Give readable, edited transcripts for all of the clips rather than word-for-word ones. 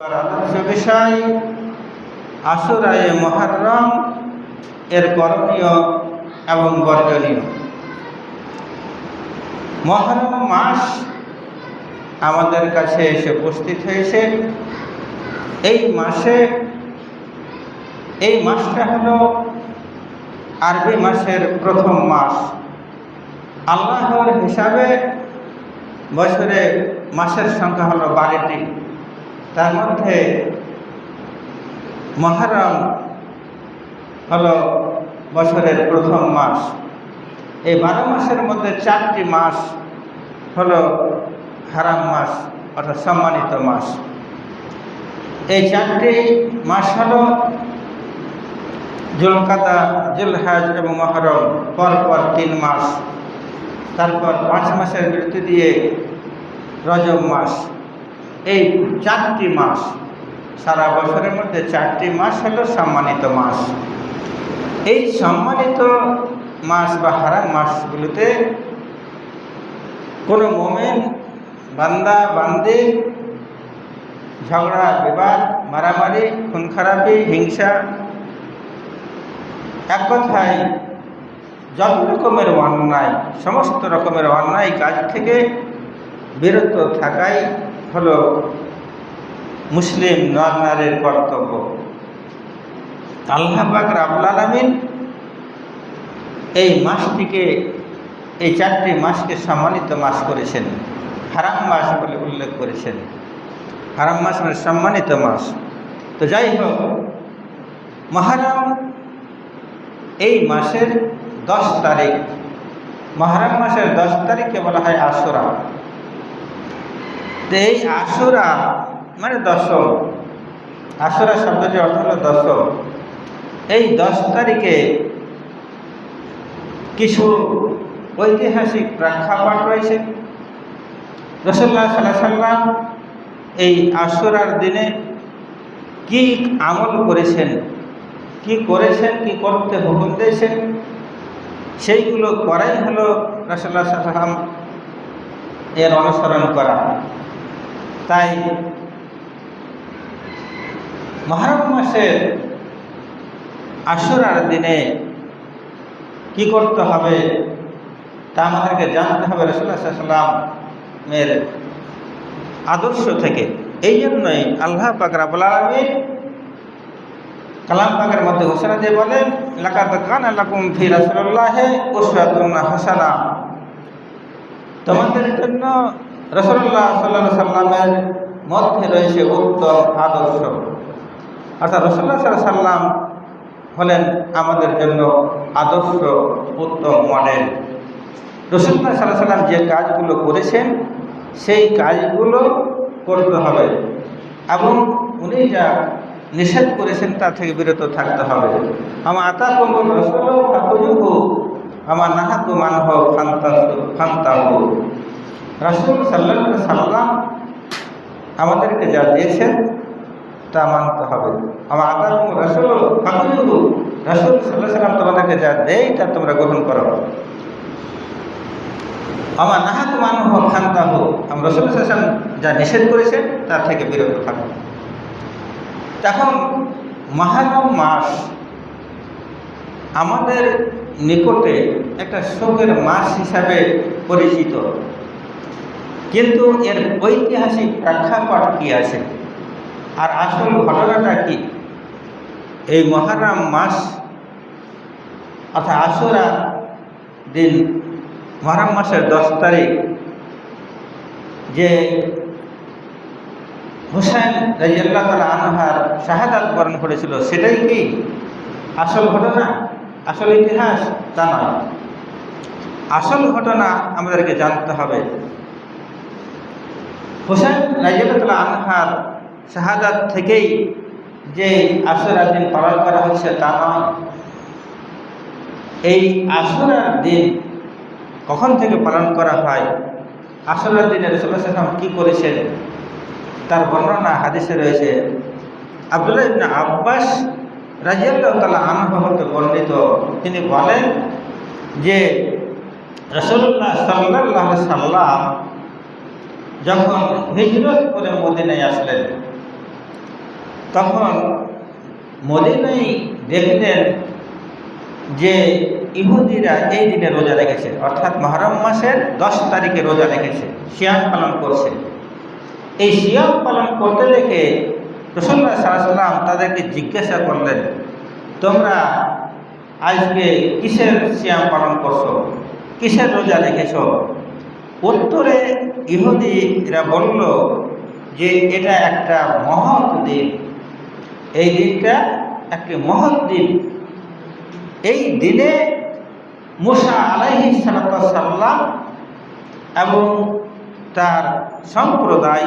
আদর্শ বিষয় আশুরায়ে মুহররম এর করণীয় এবং বর্জনীয়। মুহররম মাস আমাদের কাছে এসে উপস্থিত হয়েছে। এই মাসটা হলো আরবি মাসের প্রথম মাস। আল্লাহর হিসাবে বছরে মাসের সংখ্যা হলো 12টি। তার মধ্যে মুহররম হলো বছরের প্রথম মাস। এই 12 মাসের মধ্যে 4টি মাস হলো হারাম মাস, অর্থাৎ সম্মানিত মাস। এই 4টি মাস হলো জুলকাদা, জুলহজ এবং মুহররম, পরপর 3 মাস। তারপর 5 মাসের বিরতি দিয়ে রজব মাস। এই 4টি মাস, সারা বছরের মধ্যে 4টি মাস হলো সম্মানিত মাস। এই সম্মানিত মাস বা হারাম মাসগুলোতে কোনো মুমিন বান্দা বান্দি ঝগড়া বিবাদ, মারামারি, খুন খারাপি, হিংসা, এক কথায় যত রকমের অন্যায়, সমস্ত রকমের অন্যায় কাজ থেকে বিরত থাকাই হলো মুসলিম নর নারীর কর্তব্য। আল্লাহ পাক রব্বুল আলামিন এই মাসটিকে, এই 4টি মাসকে সম্মানিত মাস করেছেন, হারাম মাস বলে উল্লেখ করেছেন। হারাম মাস মানে সম্মানিত মাস। তো যাই হোক, মুহররম এই মাসের 10 তারিখ, মুহররম মাসের 10 তারিখকে বলা হয় আশুরা। তো এই আশুরা মানে দশম, আশুরা শব্দটির অর্থ হলো দশম। এই 10 তারিখে কিছু ঐতিহাসিক প্রেক্ষাপট রয়েছে। রাসূলুল্লাহ সাল্লাল্লাহু আলাইহি ওয়াসাল্লাম এই আশুরার দিনে কি আমল করেছেন, কি করেছেন, কি করতে হুকুম দিয়েছেন, সেইগুলো করাই হলো রাসূলুল্লাহ সাল্লাল্লাহু আলাইহি ওয়াসাল্লাম এর অনুসরণ করা। তাই মুহররম মাসের আশুরার দিনে কি করতে হবে তা আমাদেরকে জানতে হবে রাসূলুল্লাহ সাল্লাল্লাহু আলাইহি ওয়াসাল্লামের আদর্শ থেকে। এই জন্যই আল্লাহ পাক রব্বুল আলামিন কালাম পাকের মধ্যে ঘোষণা দিয়ে বলেন, লাকাদ কানা লাকুম ফি রাসূলিল্লাহি উসওয়াতুন হাসানা। তোমাদের জন্য রাসূলুল্লাহ সাল্লাল্লাহু আলাইহি ওয়াসাল্লামের মধ্যে রয়েছে উত্তম আদর্শ। অর্থাৎ রাসূলুল্লাহ সাল্লাল্লাহু আলাইহি ওয়াসাল্লাম হলেন আমাদের জন্য আদর্শ, উত্তম মডেল। রাসূলুল্লাহ সাল্লাল্লাহু আলাইহি ওয়াসাল্লাম যে কাজগুলো করেছেন সেই কাজগুলো করতে হবে এবং উনি যা নিষেধ করেছেন তা থেকে বিরত থাকতে হবে। আমা আতাকুমুর রাসূলু ফাখুযুহু আমা নাহাকুম আনহু ফান্তাহু। রাসূল সাল্লাল্লাহু আলাইহি ওয়াসাল্লাম আমাদেরকে যা দিয়েছেন তা মানতে হবে। আমা আতাকুমুর রাসূলু ফাখুযুহু, রাসূল সাল্লাল্লাহু আলাইহি ওয়াসাল্লাম তোমাদেরকে যা দেয় তা তোমরা গ্রহণ করো। আমা নাহাকুম আনহু ফান্তাহু, আমরা রাসূল সাল্লাল্লাহু আলাইহি ওয়াসাল্লাম যা নিষেধ করেছেন তা থেকে বিরত থাকো। এখন মুহররম মাস আমাদের নিকটে একটা শোকের মাস হিসাবে পরিচিত, কিন্তু এর ঐতিহাসিক প্রেক্ষাপট কি আছে আর আসল ঘটনাটা কি? এই মুহররম মাস অর্থাৎ আশুরা দিন, মুহররম মাসের 10 তারিখ যে হুসাইন রাদিয়াল্লাহু তাআলা আনহার শাহাদাত বরণ করেছিল, সেটাই কি আসল ঘটনা, আসল ইতিহাস? তা নয়। আসল ঘটনা আমাদেরকে জানতে হবে। হুসাইন রাদিয়াল্লাহু তাআলা আনহার শাহাদাত থেকেই যে আশুরার দিন পালন করা হচ্ছে তা নয়। এই আশুরার দিন কখন থেকে পালন করা হয়, আশুরার দিনে রাসূলুল্লাহ সাল্লাল্লাহু আলাইহি ওয়াসাল্লাম কি করেছেন তার বর্ণনা হাদিসে রয়েছে। আব্দুল্লাহ ইবনে আব্বাস রাদিয়াল্লাহু তাআলা আনহু হতে বর্ণিত, তিনি বলেন যে রাসূলুল্লাহ সাল্লাল্লাহু আলাইহি ওয়াসাল্লাম যখন হিজরত করে মদিনায় আসলেন, তখন মদিনায় দেখলেন যে ইহুদিরা এই দিনে রোজা রেখেছে, অর্থাৎ মুহররম মাসের 10 তারিখে রোজা রেখেছে, সিয়াম পালন করছে। এই সিয়াম পালন করতে দেখে রাসূলুল্লাহ সাল্লাল্লাহু আলাইহি ওয়াসাল্লাম তাদেরকে জিজ্ঞাসা করলেন, তোমরা আজকে কিসের সিয়াম পালন করছো, কিসের রোজা রেখেছ? উত্তরে ইহুদিরা বলল যে এটা একটা মহৎ দিন, এই দিনটা একটি মহৎ দিন। এই দিনে মুসা আলাইহিস সালাম এবং তার সম্প্রদায়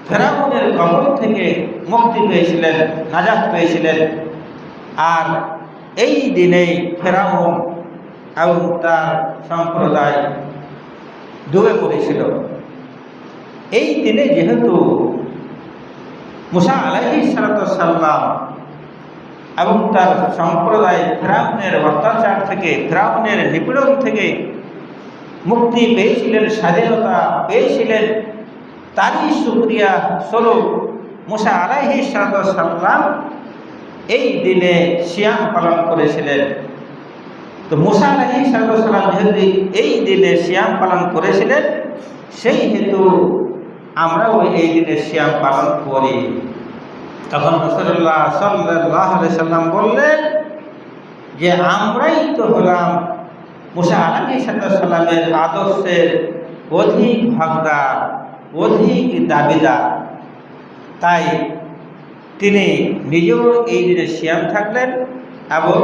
ফেরাউনের কবল থেকে মুক্তি পেয়েছিলেন, নাজাত পেয়েছিলেন। আর এই দিনেই ফেরাউন এবং তার সম্প্রদায় ডুবে পড়েছিল। এই দিনে যেহেতু মুসা আলাইহিস সালাম এবং তার সম্প্রদায় ফেরাউনের অত্যাচার থেকে, ফেরাউনের নিপীড়ন থেকে মুক্তি পেয়েছিলেন, স্বাধীনতা পেয়েছিলেন, তারই শুকরিয়া স্বরূপ মুসা আলাইহিস সালাম এই দিনে সিয়াম পালন করেছিলেন। তো মুসা আলাইহিস সালাম যেহেতু এই দিনে সিয়াম পালন করেছিলেন, সেই হেতু আমরাও এই দিনে সিয়াম পালন করি। তখন রাসূলুল্লাহ সাল্লাল্লাহু আলাইহি সাল্লাম বললেন যে আমরাই তো হলাম মুসা আলাইহিস সালামের আদর্শের অধিক হকদার, অধিক দাবিদার। তাই তিনি নিজেও এই দিনে সিয়াম থাকলেন এবং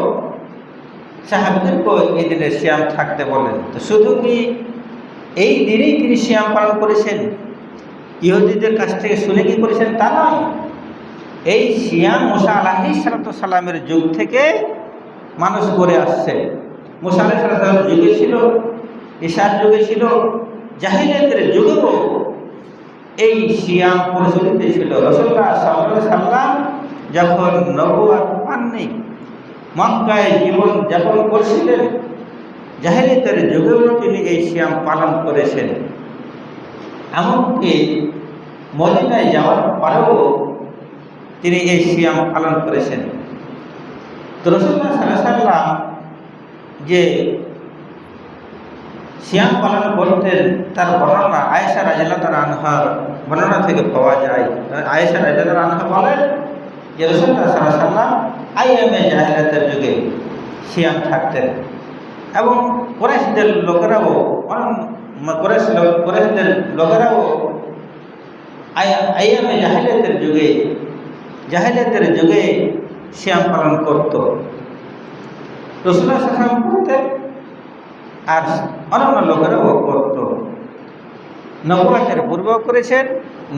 সাহাবীদেরকেও এই দিনে সিয়াম থাকতে বলেন। তো শুধু কি এই দিনেই তিনি সিয়াম পালন করেছেন, ইহুদিদের কাছ থেকে শুনে কি করেছেন তা নয়। এই সিয়াম মুসা আলাইহিস সালামের যুগ থেকে মানুষ করে আসছে। মুসা আলাইহিস সালামের যুগে ছিল, ঈসার যুগে ছিল, জাহিলিয়াতের যুগেও এই সিয়াম প্রচলিত ছিল। রাসূলুল্লাহ সাল্লাল্লাহু আলাইহি সাল্লাম যখন নবুয়ত পাননি, মক্কায় জীবন যাপন করছিলেন, জাহিলিয়াতের যুগেও তিনি এই সিয়াম পালন করেছেন। এমনকি মদিনায় যাওয়ার পরেও তিনি এই সিয়াম পালন করেছেন। তো রাসূলুল্লাহ সাল্লাল্লাহু আলাইহি সাল্লাম যে সিয়াম পালন করতেন তার বর্ণনা আয়েশা রাদিয়াল্লাহু আনহার বর্ণনা থেকে পাওয়া যায়। আয়েশা রাদিয়াল্লাহু আনহা বলেন যে রাসূলুল্লাহ সাল্লাল্লাহু আলাইহি সাল্লাম আইয়ামে জাহিলিয়াতের যুগে সিয়াম থাকতেন এবং কুরাইশদের লোকেরাও আইয়ামে জাহিলিয়াতের যুগে সিয়াম পালন করত। রাসূলুল্লাহ সাল্লাল্লাহু আলাইহি ওয়াসাল্লাম করতেন আর অন্যান্য লোকেরাও করত। নবুয়তের পূর্বেও করেছেন,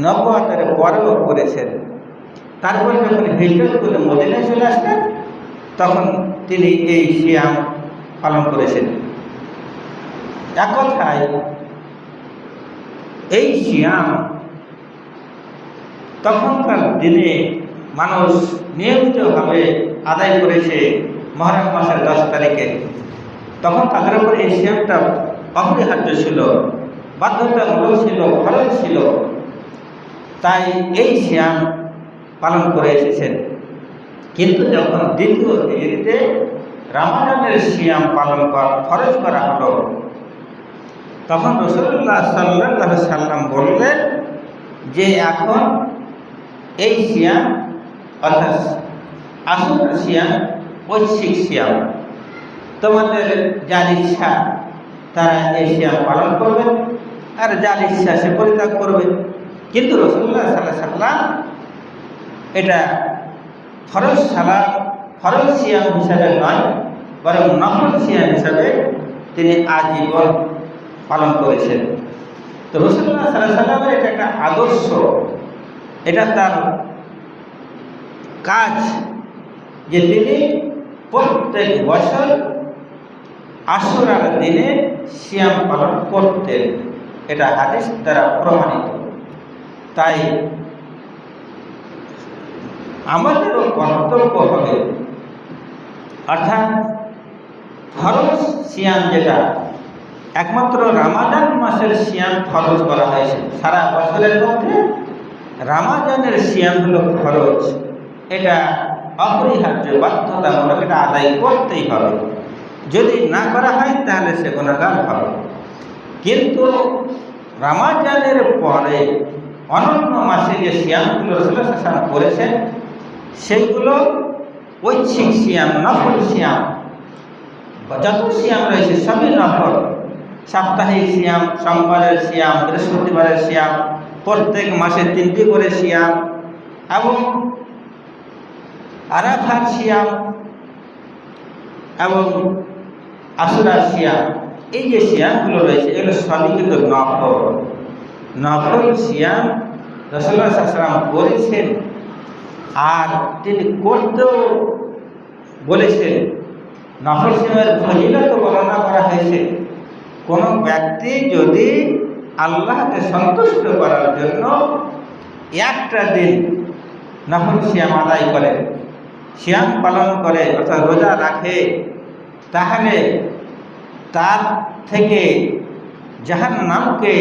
নবুয়তের পরেও করেছেন। তারপরে যখন হিজরত করে মদিনায় চলে আসলেন, তখন তিনি এই সিয়াম পালন করেছেন। এক কথায় এই সিয়াম তখনকার দিনে মানুষ নিয়মিতভাবে আদায় করেছে মুহররম মাসের 10 তারিখে। তখন তাদের উপর এই সিয়ামটা অপরিহার্য ছিল, বাধ্যতামূলক ছিল, ফরজ ছিল। তাই এই সিয়াম পালন করে এসেছেন। কিন্তু যখন দ্বিতীয় হিজরিতে রমাদানের সিয়াম পালন ফরজ করা হলো, তখন রাসূলুল্লাহ সাল্লাল্লাহু আলাইহি সাল্লাম বললেন যে এখন এই সিয়াম অর্থাৎ আসল সিয়াম ঐচ্ছিক সিয়াম, তোমাদের যার ইচ্ছা তারা এই সিয়াম পালন করবে, আর যার ইচ্ছা সে পরিত্যাগ করবে। কিন্তু রাসূলুল্লাহ সাল্লাল্লাহু আলাইহি সাল্লাম এটা ফরজ সিয়াম হিসাবে নয়, বরং নফল সিয়াম হিসাবে তিনি আজীবন পালন করেছেন। তো রাসূলুল্লাহ সাল্লাল্লাহু আলাইহি সাল্লামের এটা একটা আদর্শ, এটা তার কাজ যে তিনি প্রত্যেক বছর আশুরার দিনে সিয়াম পালন করতেন। এটা হাদিস দ্বারা প্রমাণিত। তাই আমাদেরও কর্তব্য হবে, অর্থাৎ ফরজ সিয়াম যেটা একমাত্র রমাদান মাসের সিয়াম ফরজ করা হয়েছে। সারা বছরের মধ্যে রামাজানের সিয়াম হলো খরচ, এটা অপরিহার্য, বাধ্যতামূলক, এটা আদায় করতেই হবে। যদি না করা হয় তাহলে সে গুনাহগার হবে। কিন্তু রামাজানের পরে অন্যান্য মাসে যে সিয়ামগুলো রাসূলুল্লাহ সাল্লাল্লাহু আলাইহি ওয়াসাল্লাম করেছেন সেইগুলো ঐচ্ছিক সিয়াম, নফল সিয়াম। যত সিয়াম রয়েছে সবই নফল। সাপ্তাহিক সিয়াম, সোমবারের সিয়াম, বৃহস্পতিবারের সিয়াম, প্রত্যেক মাসে 3টি করে সিয়াম, এবং আরাফার সিয়াম এবং আশুরার সিয়াম। এই যে সিয়ামগুলো রয়েছে এগুলো সবই কিন্তু নফল সিয়াম রাসূলুল্লাহ সাল্লাল্লাহু আলাইহি ওয়াসাল্লাম করেছেন, আর তিনি করতেও বলেছেন। নফল সিয়ামের ফজিলত বর্ণনা করা হয়েছে। কোনো ব্যক্তি যদি আল্লাহকে সন্তুষ্ট করার জন্য একটা দিন নফল সিয়াম আদায় করে, সিয়াম পালন করে, অর্থাৎ রোজা রাখে, তাহলে তার থেকে জাহান্নামকে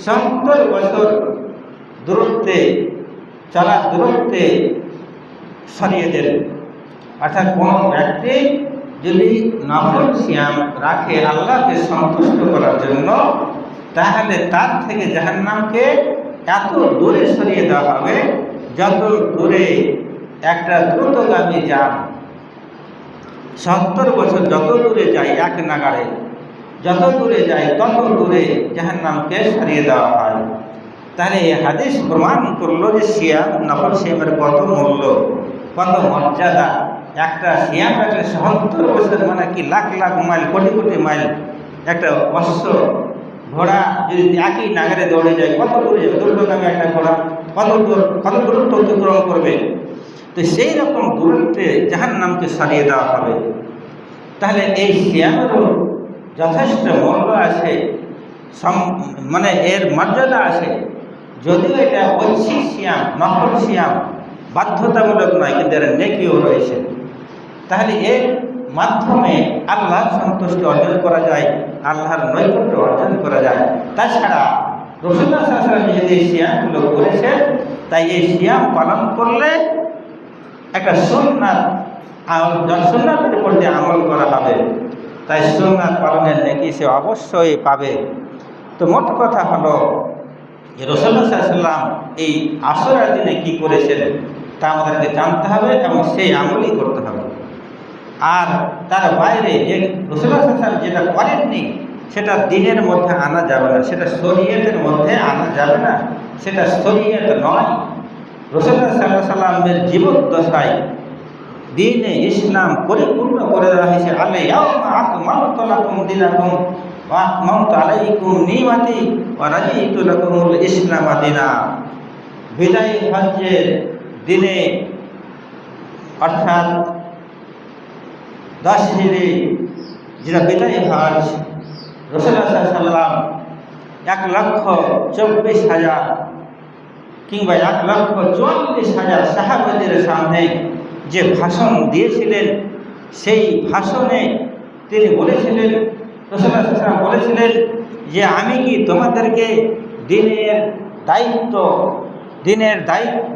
70 বছর দূরত্বে চলার দূরত্বে সরিয়ে দেন। অর্থাৎ কোনো ব্যক্তি যদি নফল সিয়াম রাখে আল্লাহকে সন্তুষ্ট করার জন্য, তাহলে তার থেকে জাহান্নামকে এত দূরে সরিয়ে দেওয়া হবে যত দূরে একটা দ্রুতগামী যান 70 বছর যত দূরে যায় এক নাগাড়ে, যত দূরে যায় তত দূরে জাহান্নামকে সরিয়ে দেওয়া হয়। তাহলে এই হাদিস প্রমাণ করলো যে সিয়াম, নফল সিয়ামের কত মূল্য, কত মর্যাদা। একটা সিয়াম রাখলে 70 বছর, মানে কি লাখ লাখ মাইল, কোটি কোটি মাইল। একটা অশ্ব ঘোড়া যদি একই নাগারে দৌড়ে যায় কত দূরে যাবে, দ্রুতগামী একটা ঘোড়া কত দূরত্ব অতিক্রম করবে। তো সেই রকম দূরত্বে জাহান্নামকে সরিয়ে দেওয়া হবে। তাহলে এই সিয়ামেরও যথেষ্ট মূল্য আছে, মানে এর মর্যাদা আছে। যদিও এটা ঐচ্ছিক সিয়াম, নফল সিয়াম, বাধ্যতামূলক নয়, কিন্তু এর নেকিও রয়েছে। তাহলে এর মাধ্যমে আল্লাহর সন্তুষ্টি অর্জন করা যায়, আল্লাহর নৈকট্য অর্জন করা যায়। তাছাড়া রাসূলুল্লাহ সাল্লাল্লাহু আলাইহি ওয়াসাল্লাম যে সিয়ামগুলো করেছেন, তাই এই সিয়াম পালন করলে একটা সুন্নাতের উপর দিয়ে আমল করা হবে, তাই সুন্নাত পালনের নেকি সে অবশ্যই পাবে। তো মোট কথা হলো যে রাসূলুল্লাহ সাল্লাল্লাহু আলাইহি ওয়াসাল্লাম এই আশুরার দিনে কী করেছেন তা আমাদেরকে জানতে হবে এবং সেই আমলই করতে হবে। আর তার বাইরে যে রাসূলুল্লাহ সাল্লাল্লাহু আলাইহি ওয়াসাল্লাম যেটা করেননি সেটা দিনের মধ্যে আনা যাবে না, সেটা শরীয়তের মধ্যে আনা যাবে না, সেটা শরীয়ত নয়। রাসূলুল্লাহ সাল্লাল্লাহু আলাইহি ওয়াসাল্লামের জীবদ্দশায় দ্বীনে ইসলাম পরিপূর্ণ করে দেওয়া হয়েছে। আল-ইয়াওমা আকমালতু লাকুম দীনাকুম ওয়া আতমামতু আলাইকুম নি'মাতি ওয়া রাদিতু লাকুমুল ইসলাম দীনা। বিদায় হজ্জের দিনে, অর্থাৎ 10 হিজরি, যেটা বিদায় হজ, রাসূলুল্লাহ সাল্লাল্লাহু আলাইহি ওয়াসাল্লাম 1,24,000 কিংবা 1,44,000 সাহাবাদের সামনে যে ভাষণ দিয়েছিলেন, সেই ভাষণে তিনি বলেছিলেন, রাসূলুল্লাহ সাল্লাল্লাহু আলাইহি ওয়াসাল্লাম বলেছিলেন যে আমি কি তোমাদেরকে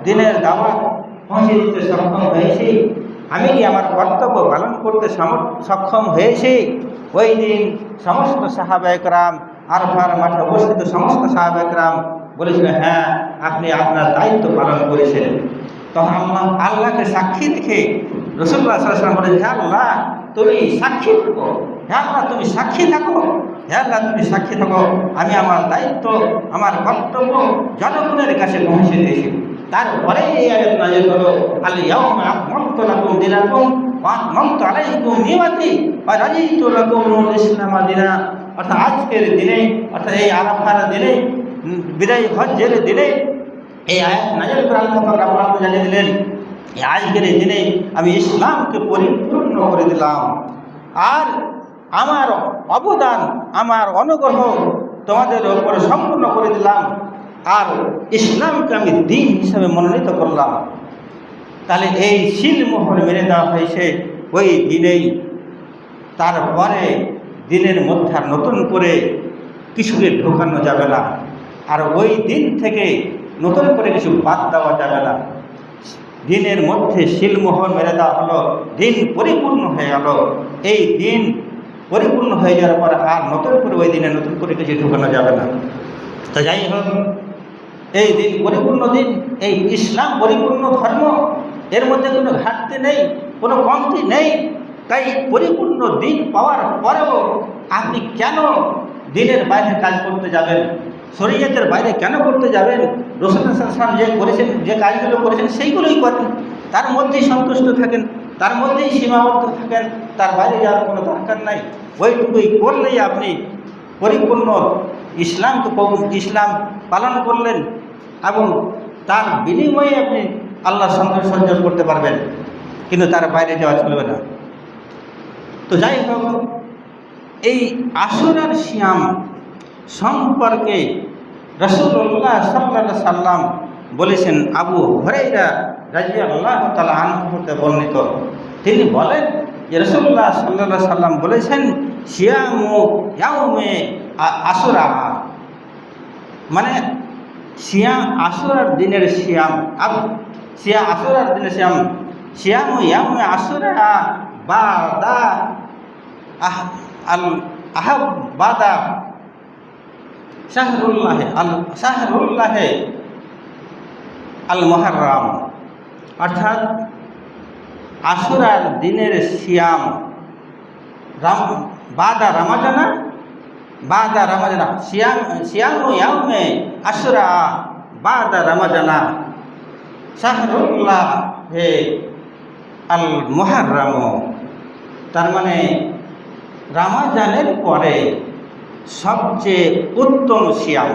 দিনের দাওয়াত পৌঁছে দিতে সক্ষম হয়েছি? আমি কি আমার কর্তব্য পালন করতে সক্ষম হয়েছি? ওই দিন সমস্ত সাহাবায়ে কেরাম, আরফার মাঠে উপস্থিত সমস্ত সাহাবায়ে কেরাম বলেছিলেন, হ্যাঁ, আপনি আপনার দায়িত্ব পালন করেছেন। তখন আল্লাহকে সাক্ষী রেখে রাসূলুল্লাহ সাল্লাল্লাহু আলাইহি ওয়াসাল্লাম বলেন, হে আল্লাহ, তুমি সাক্ষী থাকো, হে আল্লাহ তুমি সাক্ষী থাকো, হে আল্লাহ তুমি সাক্ষী থাকো, আমি আমার দায়িত্ব, আমার কর্তব্য জনগণের কাছে পৌঁছে দিয়েছি। তারপরে এই আয়াত নাযিল হলো, আল-ইয়াওমা আকমালতু লাকুম দীনাকুম ওয়া আতমামতু আলাইকুম নি'মাতি ওয়া রাদিতু লাকুমুল ইসলাম দীনা। অর্থাৎ আজকের দিনে, অর্থাৎ এই আরাফার দিনে, বিদায় হজ্জের দিনে এই আয়াত নাযিল করে আল্লাহ পাক রব্বুল আলামিন জানিয়ে দিলেন, এই আজকের দিনে আমি ইসলামকে পরিপূর্ণ করে দিলাম, আর আমার অবদান, আমার অনুগ্রহ তোমাদের উপরে সম্পূর্ণ করে দিলাম, আর ইসলামকে আমি দিন হিসাবে মনোনীত করলাম। তাহলে এই সিলমোহর মেনে দেওয়া হয়েছে ওই দিনেই। তারপরে দিনের মধ্যে আর নতুন করে কিছুকে ঢোকানো যাবে না। আর ওই দিন থেকে নতুন করে কিছু বাদ দেওয়া যাবে না। দিনের মধ্যে শিলমোহর মেরে দেওয়া হলো, দিন পরিপূর্ণ হয়ে গেল। এই দিন পরিপূর্ণ হয়ে যাওয়ার পর আর নতুন করে ওই দিনে নতুন করে কিছু ঢুকানো যাবে না। তো যাই হোক, এই দিন পরিপূর্ণ দিন, এই ইসলাম পরিপূর্ণ ধর্ম, এর মধ্যে কোনো ঘাটতি নেই, কোনো কমতি নেই। তাই পরিপূর্ণ দিন পাওয়ার পরেও আপনি কেন দিনের বাইরে কাজ করতে যাবেন? শরীয়তের বাইরে কেন করতে যাবেন? রাসূলুল্লাহ সাল্লাল্লাহু আলাইহি ওয়াসাল্লাম যে করেছেন, যে কাজগুলো করেছেন সেইগুলোই করেন, তার মধ্যেই সন্তুষ্ট থাকেন, তার মধ্যেই সীমাবদ্ধ থাকেন, তার বাইরে যাওয়ার কোনো দরকার নাই। ওইটুকুই করলেই আপনি পরিপূর্ণ ইসলাম পালন করলেন এবং তার বিনিময়ে আপনি আল্লাহর সন্তুষ্টি অর্জন করতে পারবেন, কিন্তু তার বাইরে যাওয়া চলবে না। তো যাই হোক, এই আশুরার সিয়াম সম্পর্কে রাসূলুল্লাহ সাল্লাল্লাহু আলাইহি সাল্লাম বলেছেন, আবু হুরায়রা রাদিয়াল্লাহু তাআলা আনহু হতে বর্ণিত, তিনি বলেন যে রাসূলুল্লাহ সাল্লাল্লাহু আলাইহি সাল্লাম বলেছেন, সিয়ামু ইয়াউমে আশুরা, মানে সিয়াম আশুরার দিনের সিয়াম, আশুরার দিনের সিয়াম, সিয়ামু ইয়াউমে আশুরা বাদা বাদা শাহরুল্লাহে আল মুহররম, অর্থাৎ আশুরার দিনের সিয়াম বাদা রমজানা সিয়ামু ইয়াউমে আশুরা বাদা রমজানা শাহরুল্লাহে আল মুহররম। তার মানে রমজানের পরে সবচেয়ে উত্তম সিয়াম,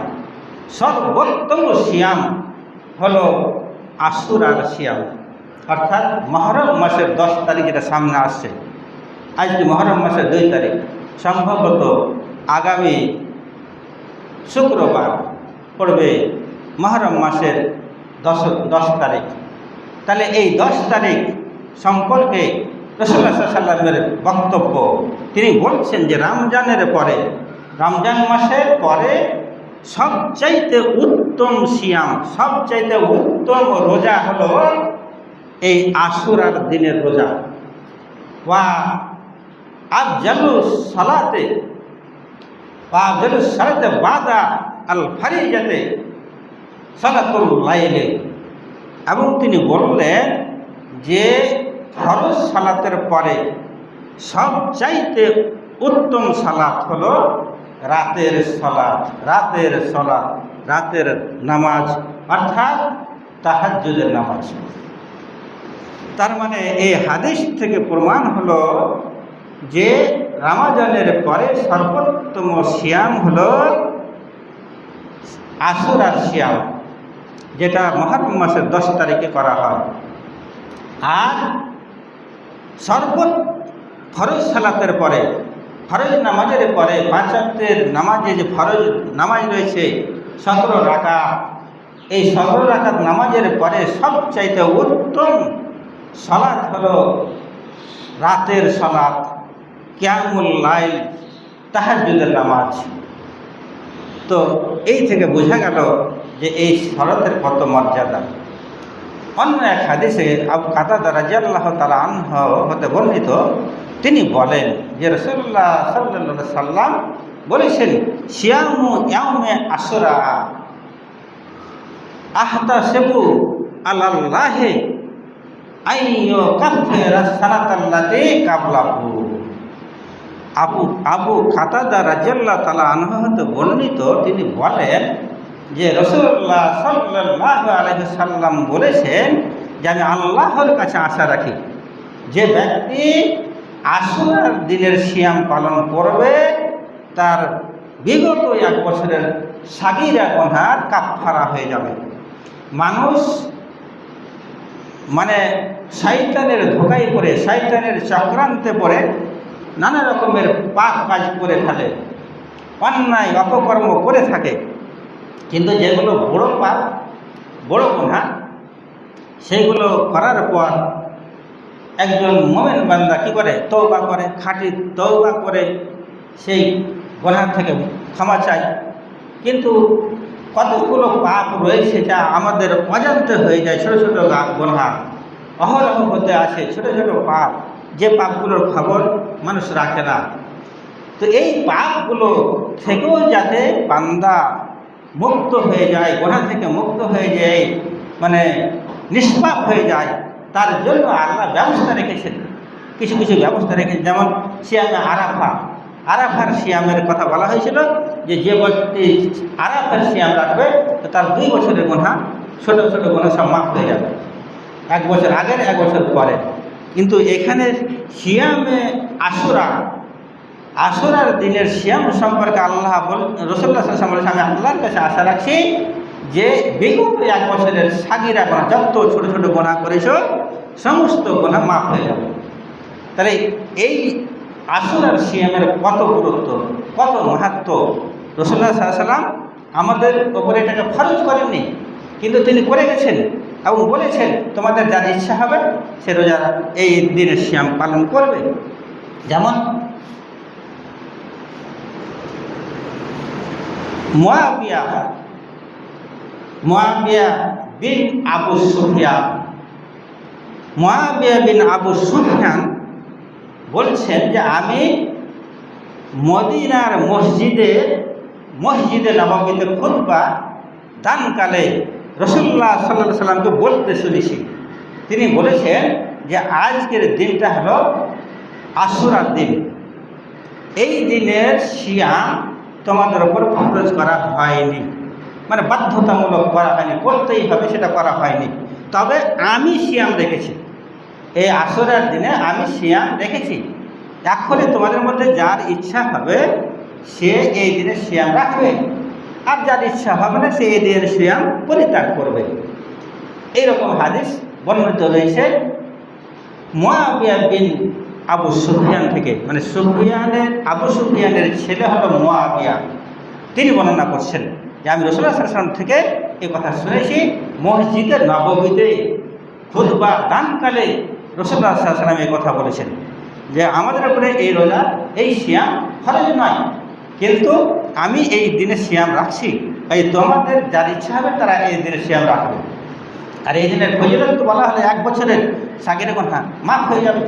সর্বোত্তম সিয়াম হলো আশুরার সিয়াম, অর্থাৎ মহরম মাসের 10 তারিখ, যেটা সামনে আসছে। আজকে মহরম মাসের 2 তারিখ, সম্ভবত আগামী শুক্রবার পড়বে মহরম মাসের 10 তারিখ। তাহলে এই 10 তারিখ সম্পর্কে রাসূলুল্লাহ সাল্লাল্লাহু আলাইহি ওয়াসাল্লামের বক্তব্য, তিনি বলছেন যে রমজান মাসের পরে সবচাইতে উত্তম সিয়াম, সবচাইতে উত্তম রোজা হলো এই আশুরার দিনের রোজা। ওয়া আফজালুস সালাতে বাদা আল ফারিজাতে সালাতুল লাইলে, এবং তিনি বললেন যে ফরজ সালাতের পরে সবচাইতে উত্তম সালাত হলো রাতের নামাজ, অর্থাৎ তাহাজ্জুদের নামাজ। তার মানে এই হাদিস থেকে প্রমাণ হলো যে রমজানের পরে সর্বোত্তম সিয়াম হলো আশুরার সিয়াম, যেটা মুহররম মাসের 10 তারিখে করা হয়। আর ফরজ সালাতের পরে, ফরজ নামাজের পরে 5 ওয়াক্তের নামাজে যে ফরজ নামাজ রয়েছে 17 রাকাত, এই 17 রাকাত নামাজের পরে সবচাইতে উত্তম সালাত হলো রাতের সালাত, কিয়ামুল লাইল, তাহাজ্জুদের নামাজ। তো এই থেকে বোঝা গেল যে এই সালাতের কত মর্যাদা। অন্য এক হাদিসে আবু কাতাদা রাদিয়াল্লাহু তাআলা আনহু হতে বর্ণিত, তিনি বলেন যে রাসূলুল্লাহ সাল্লাল্লাহু আলাইহি সাল্লাম বলেছেন, সিয়ামু ইয়াউমে আশুরা আহতাসিবু আলাল্লাহি আইয়ু কাফিরা সানাতাল্লাতি কাবলাহু। আবু কাতাদা রাদিয়াল্লাহু তাআলা আনহু হতে বর্ণিত, তিনি বলেন যে রাসূলুল্লাহ সাল্লাল্লাহু আলাইহি সাল্লাম বলেছেন যে আমি আল্লাহর কাছে আশা রাখি, যে ব্যক্তি আশুরার দিনের সিয়াম পালন করবে তার বিগত 1 বছরের সাগীরা গুনাহ কাফফারা হয়ে যাবে। মানুষ মানে শয়তানের ধোঁকায় পড়ে, শয়তানের চক্রান্তে পড়ে নানা রকমের পাপ কাজ করে ফেলে, অন্যায় অপকর্ম করে থাকে, কিন্তু যেগুলো বড় পাপ, বড় গুনাহ, সেইগুলো করার পর একজন মুমিন বান্দা কি করে? তওবা করে, খাঁটি তওবা করে সেই গুনাহ থেকে ক্ষমা চায়। কিন্তু কতগুলো পাপ রয়েছে যা আমাদের অজান্তে হয়ে যায়, ছোটো ছোটো গুনাহ অহরহ হতে আসে, ছোটো ছোটো পাপ, যে পাপগুলোর খবর মানুষ রাখে না। তো এই পাপগুলো থেকেও যাতে বান্দা মুক্ত হয়ে যায়, গুনাহ থেকে মুক্ত হয়ে যায়, মানে নিষ্পাপ হয়ে যায়, তার জন্য আল্লাহ ব্যবস্থা রেখেছেন, কিছু কিছু ব্যবস্থা রেখেছেন। যেমন সিয়ামে আরাফা, আরাফার সিয়ামের কথা বলা হয়েছিল যে যে ব্যক্তি আরাফার সিয়াম রাখবে তার 2 বছরের গুনাহ, ছোটো ছোটো গুনাহ সব মাফ হয়ে যাবে, 1 বছর আগের 1 বছর পরে। কিন্তু এখানে সিয়ামে আশুরা, আশুরার দিনের সিয়াম সম্পর্কে আল্লাহ রাসূলুল্লাহ সাল্লাল্লাহু আলাইহি ওয়াসাল্লাম, আমি আল্লাহর কাছে আশা রাখছি যে বিগত 1 বছরের সাগীরা গুনাহ, যত ছোটো ছোটো গুনাহ করেছো সমস্ত গুনাহ মাফ হয়ে যাবে। তাহলে এই আশুরার সিয়ামের কত গুরুত্ব, কত মাহাত্ম্য! রাসূলুল্লাহ সাল্লাল্লাহু আলাইহি ওয়াসাল্লাম আমাদের উপরে এটাকে ফরজ করেননি, কিন্তু তিনি করে গেছেন এবং বলেছেন তোমাদের যার ইচ্ছা হবে সে রোজা এই দিনের সিয়াম পালন করবে। যেমন মুআবিয়া বিন আবু সুফিয়ান, মুআবিয়া বিন আবু সুফিয়ান বলছেন যে আমি মদিনার মসজিদে নববীতে খুতবা দানকালে রাসূলুল্লাহ সাল্লাল্লাহু আলাইহি সাল্লামকে বলতে শুনেছি। তিনি বলেছেন যে আজকের দিনটা হলো আশুরার দিন, এই দিনের সিয়াম তোমাদের উপর ফরজ করা হয়নি, মানে বাধ্যতামূলক করা হয়নি, করতেই হবে সেটা করা হয়নি। তবে আমি সিয়াম রেখেছি, এই আশুরার দিনে আমি সিয়াম রেখেছি। এখনই তোমাদের মধ্যে যার ইচ্ছা হবে সে এই দিনে সিয়াম রাখবে, আর যার ইচ্ছা হবে না সে এই দিনের সিয়াম পরিত্যাগ করবে। এইরকম হাদিস বর্ণিত রয়েছে মুআবিয়া বিন আবু সুফিয়ান থেকে, মানে আবু সুফিয়ানের ছেলে হলো মুআবিয়া। তিনি বর্ণনা করছেন যে আমি রাসূলুল্লাহ সাল্লাল্লাহু আলাইহি ওয়াসাল্লাম থেকে এই কথা শুনেছি, মসজিদে নববীতে খুতবা দানকালে রাসূলুল্লাহ সাল্লাল্লাহু আলাইহি ওয়াসাল্লাম এই কথা বলেছেন যে আমাদের উপরে এই রোজা, এই সিয়াম ফরজ নয়, কিন্তু আমি এই দিনে সিয়াম রাখছি, এই তোমাদের যার ইচ্ছা হবে তারা এই দিনে সিয়াম রাখবে। আর এই দিনের ফজিলত তো বলা হলে 1 বছরের সাগীরা গুনাহ মাফ হয়ে যাবে।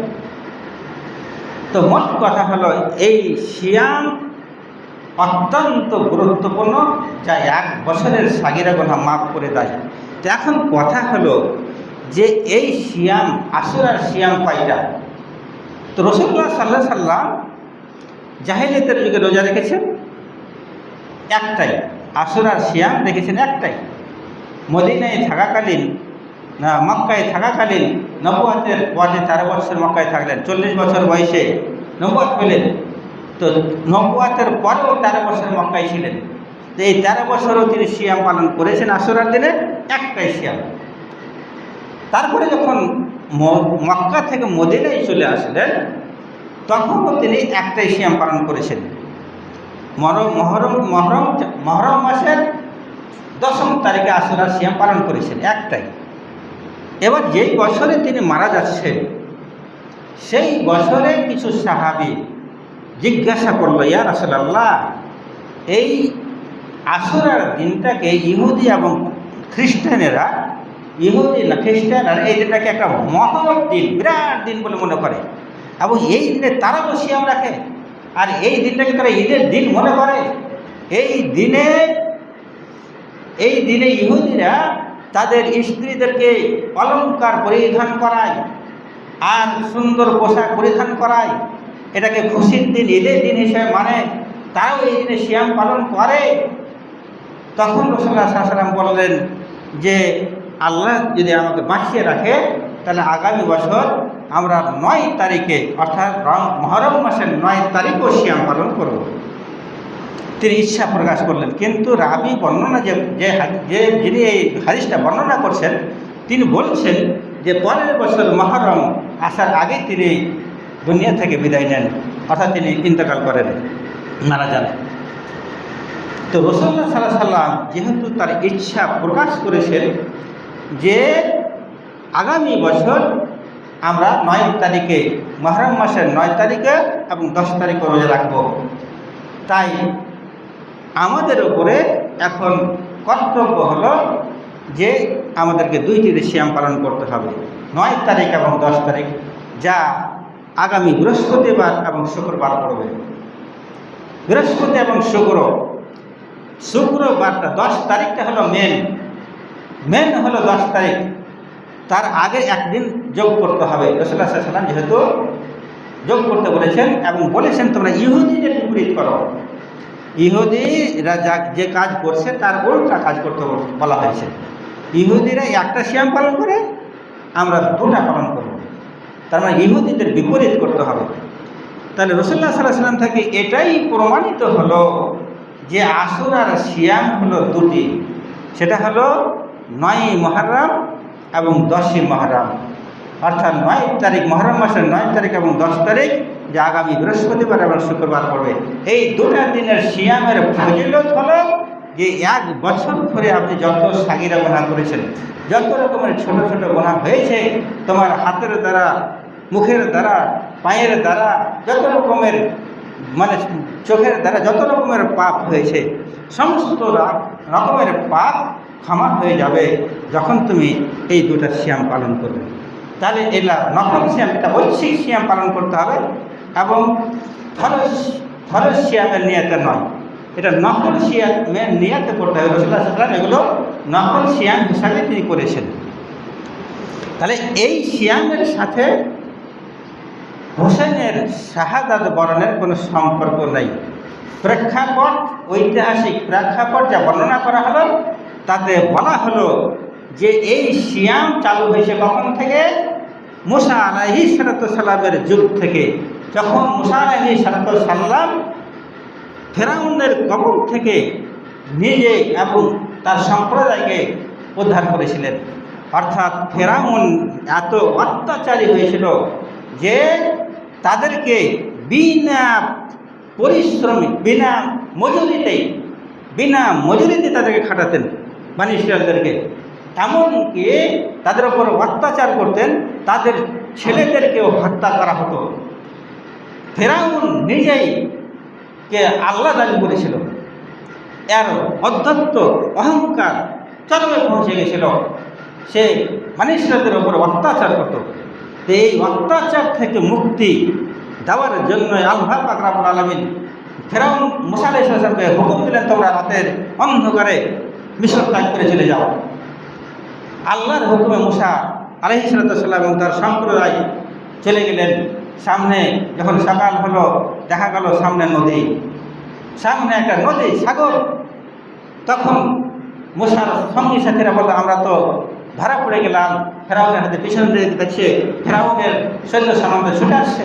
তো মোট কথা হলো এই সিয়াম অত্যন্ত গুরুত্বপূর্ণ, যা 1 বছরের সাগীরা গুনাহ মাফ করে দেয়। তো এখন কথা হলো যে এই সিয়াম, আশুরার সিয়াম কয়টা? তো রাসূলুল্লাহ সাল্লাল্লাহু আলাইহি সাল্লাম জাহেলিয়াতের যুগে রোজা রেখেছেন একটাই, আশুরার সিয়াম রেখেছেন একটাই। মদিনায় থাকাকালীন, মক্কায় থাকাকালীন, নবুয়তের পরে 13 বছর মক্কায় থাকলেন, 40 বছর বয়সে নবুয়ত পেলেন। তো নবুয়তের পরেও 13 বছর মক্কায় ছিলেন। তো এই 13 বছরও তিনি সিয়াম পালন করেছেন আশুরার দিনে একটাই সিয়াম। তারপরে যখন মক্কা থেকে মদিনায় চলে আসলেন তখনও তিনি একটাই সিয়াম পালন করেছেন। মহরম মাসের 10ম তারিখে আশুরার সিয়াম পালন করেছেন একটাই। এবার যেই বছরে তিনি মারা যাচ্ছেন সেই বছরে কিছু সাহাবী জিজ্ঞাসা করলো, ইয়া রাসূলুল্লাহ, এই আশুরার দিনটাকে ইহুদি এবং খ্রিস্টানেরা, খ্রিস্টানরা এই দিনটাকে একটা মহৎ দিন, বিরাট দিন বলে মনে করে, এবং এই দিনে তারা তো সিয়াম রাখে, আর এই দিনটাকে তারা ঈদের দিন মনে করে। এই দিনে ইহুদিরা তাদের স্ত্রীদেরকে অলংকার পরিধান করায় আর সুন্দর পোশাক পরিধান করায়, এটাকে খুশির দিন, ঈদের দিন হিসেবে মানে, তারাও এই দিনে সিয়াম পালন করে। তখন রাসূলুল্লাহ সাল্লাল্লাহু আলাইহি ওয়াসাল্লাম বললেন যে আল্লাহ যদি আমাকে বাঁচিয়ে রাখে তাহলে আগামী বছর আমরা 9 তারিখে, অর্থাৎ মহরম মাসের 9 তারিখও সিয়াম পালন করব। তিনি ইচ্ছা প্রকাশ করলেন। কিন্তু রাবি বর্ণনা যিনি এই হাদিসটা বর্ণনা করছেন তিনি বলছেন যে পরের বছর মহরম আসার আগে তিনি দুনিয়া থেকে বিদায় নেন, অর্থাৎ তিনি ইন্তেকাল করেন, মারা যান। তো রাসূলুল্লাহ সাল্লাল্লাহু আলাইহি ওয়াসাল্লাম যেহেতু তার ইচ্ছা প্রকাশ করেছেন যে আগামী বছর আমরা 9 তারিখে, মহরম মাসের 9 তারিখে এবং 10 তারিখে রোজা রাখব, তাই আমাদের উপরে এখন কর্তব্য হলো যে আমাদেরকে 2টি সিয়াম পালন করতে হবে, 9 তারিখ এবং 10 তারিখ, যা আগামী বৃহস্পতিবার এবং শুক্রবার পড়বে। বৃহস্পতি এবং শুক্রবারটা 10 তারিখটা হলো মেন হলো 10 তারিখ। তার আগে একদিন যোগ করতে হবে। রাসূলুল্লাহ সাল্লাল্লাহু আলাইহি ওয়াসাল্লাম যেহেতু যোগ করতে বলেছেন এবং বলেছেন তোমরা ইহুদিদের বিপরীত করো, ইহুদিরা যে কাজ করছে তার উল্টা কাজ করতে বলা হয়েছে। ইহুদিরা একটা সিয়াম পালন করে, আমরা 2টা পালন করব, তার মানে ইহুদিদের বিপরীত করতে হবে। তাহলে রাসূলুল্লাহ সাল্লাল্লাহু আলাইহি ওয়াসাল্লাম থেকে এটাই প্রমাণিত হলো যে আশুরার সিয়াম হলো 2টি, সেটা হলো 9 মুহররম এবং 10 মুহররম, অর্থাৎ 9 তারিখ মুহররম মাসের 9 তারিখ এবং 10 তারিখ, যে আগামী বৃহস্পতিবার এবং শুক্রবার পড়বে। এই 2টা দিনের সিয়ামের ফজিলত হলো যে 1 বছর ধরে আপনি যত সাগীরা গুনাহ করেছেন, যত রকমের ছোট ছোট গুনাহ হয়েছে, তোমার হাতের দ্বারা, মুখের দ্বারা, পায়ের দ্বারা, যত রকমের মানে চোখের দ্বারা যত রকমের পাপ হয়েছে, সমস্ত রকমের পাপ ক্ষমা হয়ে যাবে যখন তুমি এই 2টা সিয়াম পালন করবে। তাহলে এটা নফল সিয়াম, এটা ঐচ্ছিক সিয়াম পালন করতে হবে এবং ফরজ সিয়ামের নিয়তে নয়, এটা নফল সিয়ামের নিয়তে করতে হবে। রাসূলুল্লাহ সাল্লাল্লাহু আলাইহি ওয়াসাল্লাম এগুলো নফল সিয়াম হিসাবে তিনি করেছেন। তাহলে এই সিয়ামের সাথে হোসেনের শাহাদাত বরণের কোনো সম্পর্ক নেই। প্রেক্ষাপট, ঐতিহাসিক প্রেক্ষাপট যা বর্ণনা করা হলো, তাতে বলা হলো যে এই সিয়াম চালু হয়েছে কখন থেকে? মুসা আলাইহিস সালামের যুগ থেকে, যখন মুসা আলাইহিস সালাম ফেরাউনের কবল থেকে নিজে এবং তার সম্প্রদায়কে উদ্ধার করেছিলেন। অর্থাৎ ফেরাউন এত অত্যাচারী হয়েছিল যে তাদেরকে বিনা পরিশ্রমে, বিনা মজুরিতে তাদেরকে খাটাতেন, বনী ইসরাঈলদেরকে। এমনকি তাদের উপর অত্যাচার করতেন, তাদের ছেলেদেরকেও হত্যা করা হতো। ফেরাউন নিজেই কে আল্লাহ দাবি করেছিল, এর অধ্যত্ত অহংকার চরমে পৌঁছে গেছিল, সে বনী ইসরাঈলদের উপর অত্যাচার করত। তো এই অত্যাচার থেকে মুক্তি দেওয়ার জন্য আল্লাহ পাক রব্বুল আলামিন ফেরাউন মুসা আলাইহিস সালামকে হুকুম দিলেন, তোমরা রাতের অন্ধকারে মিশর ত্যাগ করে চলে যাও। আল্লাহর হুকুমে মুসা আলাইহিস সালাম এবং তার সম্প্রদায় চলে গেলেন। সামনে যখন সকাল হলো, দেখা গেল সামনে নদী, সামনে একটা নদী, সাগর। তখন মুসার সঙ্গী সাথীরা বলল, আমরা তো ধরা পড়ে গেলাম, ফেরাউনের হাতে পিছন দিয়ে দেখছে ফেরাউনের সৈন্য সামন্ত ছুটে আসছে।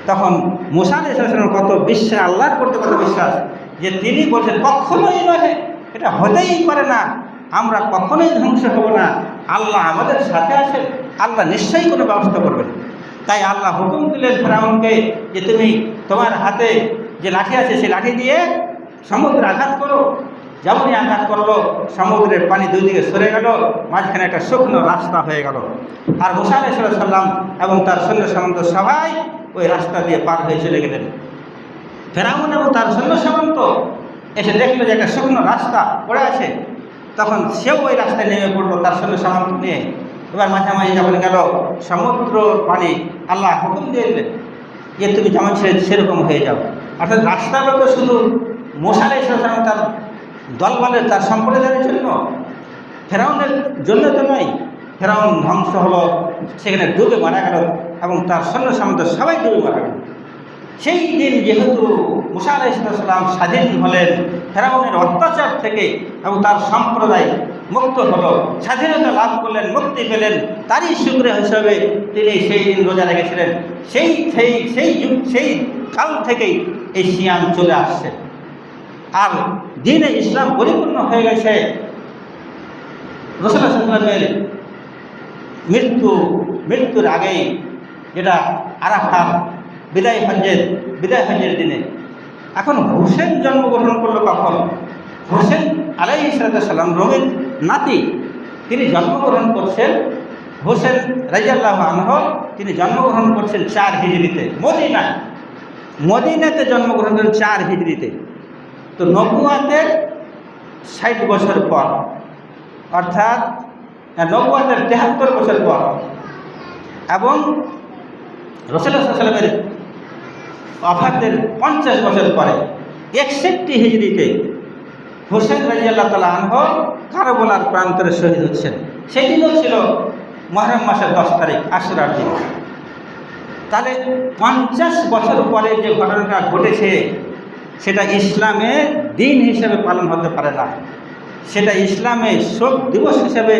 তখন মুসা আলাইহিস সালামের কত বিশ্বাস, আল্লাহর প্রতি কত বিশ্বাস, যে তিনি বলছেন কখনোই নয়, এটা হতেই পারে না, আমরা কখনোই ধ্বংস হব না, আল্লাহ আমাদের সাথে আছেন, আল্লাহ নিশ্চয়ই কোনো ব্যবস্থা করবেন। তাই আল্লাহ হুকুম দিলেন ফেরাউনকে যে তুমি তোমার হাতে যে লাঠি আছে সেই লাঠি দিয়ে সমুদ্রে আঘাত করো। যেমনই আঘাত করলো, সমুদ্রের পানি 2 দিকে সরে গেল, মাঝখানে একটা শুকনো রাস্তা হয়ে গেল। আর মুসা আলাইহিস সালাম এবং তার সৈন্য সামন্ত সবাই ওই রাস্তা দিয়ে পার হয়ে চলে গেলেন। ফেরাউন এবং তার সৈন্য সামন্ত এসে দেখলো যে একটা শুকনো রাস্তা পড়ে আছে, তখন সেও ওই রাস্তায় নেমে পড়লো তার সৈন্য সামন্ত নিয়ে। এবার মাঝামাঝি যখন গেল, সমুদ্র পানি আল্লাহ হুকুম দিয়ে দিলেন যে তুমি যেমন সেরকম হয়ে যাও। অর্থাৎ রাস্তাটা তো শুধু মুসা আলাইহিস সালাম তার দলবলের, তার সম্প্রদায়ের জন্য, ফেরাউনের জন্য তো নয়। ফেরাউন ধ্বংস হলো, সেখানে ডুবে মারা গেল এবং তার সৈন্য সামন্ত সবাই ডুবে মারা গেল। সেই দিন যেহেতু মুসা আলাইহিস সালাম স্বাধীন হলেন ফেরাউনের অত্যাচার থেকে এবং তার সম্প্রদায় মুক্ত হলো, স্বাধীনতা লাভ করলেন, মুক্তি পেলেন, তারই শুকরিয়া হিসাবে তিনি সেই দিন রোজা রেখেছিলেন। সেই কাল থেকেই এই সিয়াম চলে আসছে। আর দ্বীনে ইসলাম পরিপূর্ণ হয়ে গেছে। রাসূলুল্লাহ সাল্লাল্লাহু আলাইহি ওয়াসাল্লামের মৃত্যুর আগেই, যেটা আরাফাত বিদায় হজ্জের দিনে। এখন হোসেন জন্মগ্রহণ করলো কখন? হোসেন আলাইহিস সালাম রবির নাতি, তিনি জন্মগ্রহণ করছেন, হোসেন রাদিয়াল্লাহু আনহু তিনি জন্মগ্রহণ করছেন 4 হিজরিতে, মদিনাতে জন্মগ্রহণ করেন 4 হিজরিতে। তো নবুয়াতের 60 বছর পর, অর্থাৎ নবুয়তের 73 বছর পর, এবং রাসূলুল্লাহ সাল্লাল্লাহু আলাইহি ওয়াসাল্লামের ওয়াফাতের 50 বছর পরে 61 হিজরিতে হোসেন রাদিয়াল্লাহু তাআলা আনহু কারবালার প্রান্তরে শহীদ হচ্ছেন। সেই দিনও ছিল মুহররম মাসের 10 তারিখ, আশুরার দিন। তাহলে 50 বছর পরে যে ঘটনাটা ঘটেছে সেটা ইসলামে দিন হিসেবে পালন হতে পারে না, সেটা ইসলামে শোক দিবস হিসেবে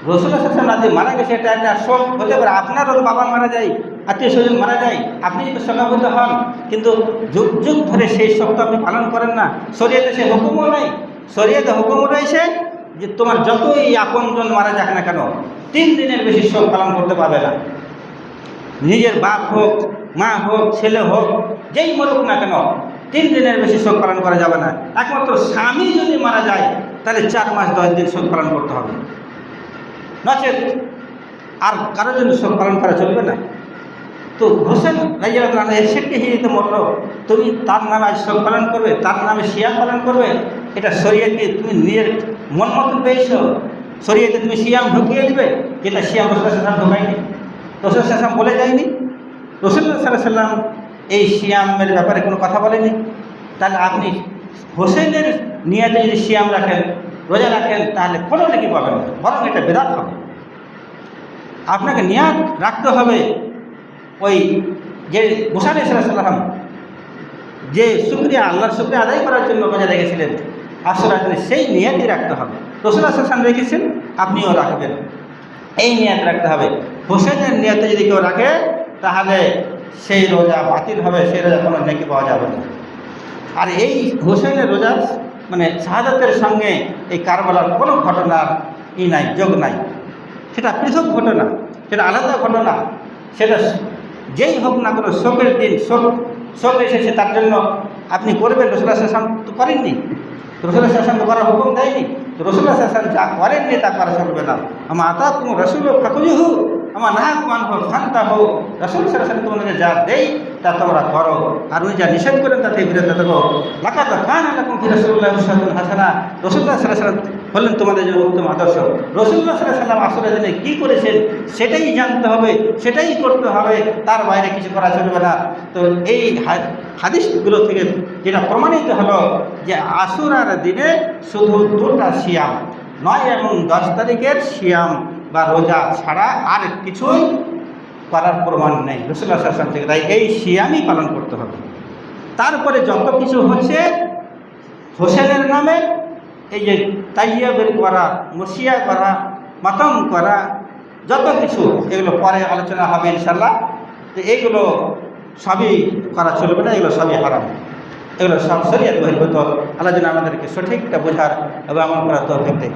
রাসূলুল্লাহ সাল্লাল্লাহু আলাইহি ওয়াসাল্লাম মারা গেছে, এটা একটা শোক হতে পারে। আপনারও বাবা মারা যায়, আত্মীয় স্বজন মারা যায়, আপনি যদি শোকাবদ্ধ হন, কিন্তু যুগ যুগ ধরে সেই শোকটা আপনি পালন করেন না। শরীয়তে সে হুকুমও নেই, শরীয়তে হুকুম রয়েছে যে তোমার যতই আপনজন মারা যাক না কেন 3 দিনের বেশি শোক পালন করতে পারবে না। নিজের বাপ হোক, মা হোক, ছেলে হোক, যেই মরুক না কেন 3 দিনের বেশি শোক পালন করা যাবে না। একমাত্র স্বামী যদি মারা যায় তাহলে 4 মাস 10 দিন শোক পালন করতে হবে, নচেত আর কারোর জন্য শোক পালন করা চলবে না। তো হোসেন রাদিয়াল্লাহু তাআলা 61 হিজরিতে মরল, তুমি তার নামে আজ শোক পালন করবে, তার নামে সিয়াম পালন করবে? এটা শরীয়তে তুমি নিজের মন মতন পেয়েছ, শরীয়তে তুমি সিয়াম ঢুকিয়ে দিবে, যেটা সিয়াম রাসূলুল্লাহ সাল্লাল্লাহু আলাইহি ওয়াসাল্লাম ঢোকায়নি, রাসূলুল্লাহ সাল্লাল্লাহু আলাইহি ওয়াসাল্লাম বলে যায়নি, রাসূলুল্লাহ সাল্লাল্লাহু আলাইহি ওয়াসাল্লাম এই সিয়ামের ব্যাপারে কোনো কথা বলেনি। তাহলে আপনি হোসেনের নিয়াতে যদি সিয়াম রাখেন, রোজা রাখেন, তাহলে কোনো নাকি পাবেন না, বরং এটা বিরাট হবে। আপনাকে নিয়াত রাখতে হবে ওই যে মুসা আলাইহিস সালাম যে শুকরিয়া, আল্লাহর শুকরিয়া আদায় করার জন্য রোজা রেখেছিলেন আশুরার দিনে, সেই নিয়াতই রাখতে হবে। রাসূলুল্লাহ সাল্লাল্লাহু আলাইহি ওয়াসাল্লাম রেখেছেন, আপনিও রাখবেন, এই নিয়াত রাখতে হবে। হোসেনের নিয়াতে যদি কেউ রাখে তাহলে সেই রোজা বাতিল হবে, সেই রোজা কোনো নেকি পাওয়া যাবে না। আর এই হোসেনের রোজা মানে শাহাদাতের সঙ্গে এই কারবালার কোনো ঘটনার নাই, যোগ নাই, সেটা পৃথক ঘটনা, সেটা আলাদা ঘটনা। সেটা যেই হোক না কোনো শোকের দিন, শোক এসেছে, তার জন্য আপনি করবেন। রাসূলুল্লাহ সাল্লাল্লাহু আলাইহি ওয়াসাল্লাম তো করেননি, রাসূলুল্লাহ সাল্লাল্লাহু আলাইহি ওয়াসাল্লাম করার হুকুম দেয়নি, রাসূলুল্লাহ সাল্লাল্লাহু আলাইহি ওয়াসাল্লাম যা করেননি তা করা চলবে না। আমা আতাকুম রাসূলু ফাকুযুহু আমা নাহাকুম আনহু ফান্তাহু, রাসূল সাল্লাল্লাহু আলাইহি ওয়াসাল্লাম তোমাদেরকে যা দেয় তা তোমরা করো, আর উনি যা নিষেধ করেন তাতে বিরত থাকো। লাকাদ কানা লাকুম ফি রাসূলিল্লাহি উসওয়াতুন হাসানা, রাসূলুল্লাহ সাল্লাল্লাহু আলাইহি ওয়াসাল্লাম হলেন তোমাদের জন্য উত্তম আদর্শ। রাসূলুল্লাহ সাল্লাল্লাহু আলাইহি ওয়াসাল্লাম আসলে দিনে কী করেছেন সেটাই জানতে হবে, সেটাই করতে হবে, তার বাইরে কিছু করা চলবে না। তো এই হাদিসগুলো থেকে যেটা প্রমাণিত হলো যে আশুরার দিনে শুধু 2টা সিয়াম, 9 এবং 10 তারিখের সিয়াম বা রোজা ছাড়া আর কিছুই করার প্রমাণ নেই রাসূলুল্লাহ সাল্লাল্লাহু আলাইহি ওয়াসাল্লাম থেকে। তাই এই সিয়ামই পালন করতে হবে। তারপরে যত কিছু হচ্ছে হোসেনের নামে, এই যে তাইয়া বের করা, মসিয়া করা, মাতম করা, যত কিছু এগুলো পরে আলোচনা হবে ইনশাআল্লাহ। তো এইগুলো সবই করা চলবে না, এগুলো সবই হারাম, এগুলো সব শরীয়ত বহির্ভূত। আল্লাহ যেন আমাদেরকে সঠিকটা বোঝার এবং আমল করার তৌফিক দেয়।